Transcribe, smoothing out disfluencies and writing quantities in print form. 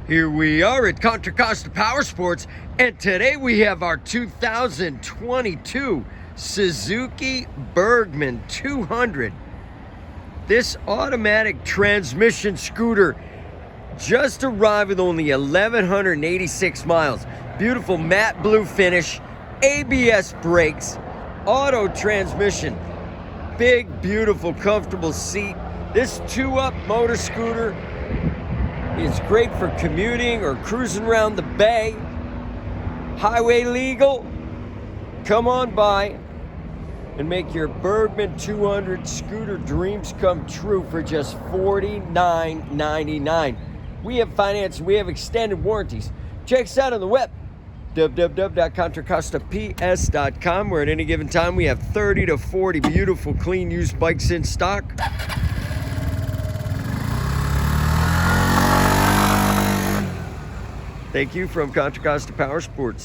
Here we are at Contra Costa Powersports, and today we have our 2022 Suzuki Burgman 200. This automatic transmission scooter just arrived with only 1,186 miles. Beautiful matte blue finish, ABS brakes, auto transmission, big, beautiful, comfortable seat. This two-up motor scooter is great for commuting or cruising around the bay. Highway legal. Come on by and make your Burgman 200 scooter dreams come true for just $49.99. We have finance, we have extended warranties. Check us out on the web, www.contracostaps.com, where at any given time we have 30 to 40 beautiful, clean, used bikes in stock. Thank you from Contra Costa Powersports.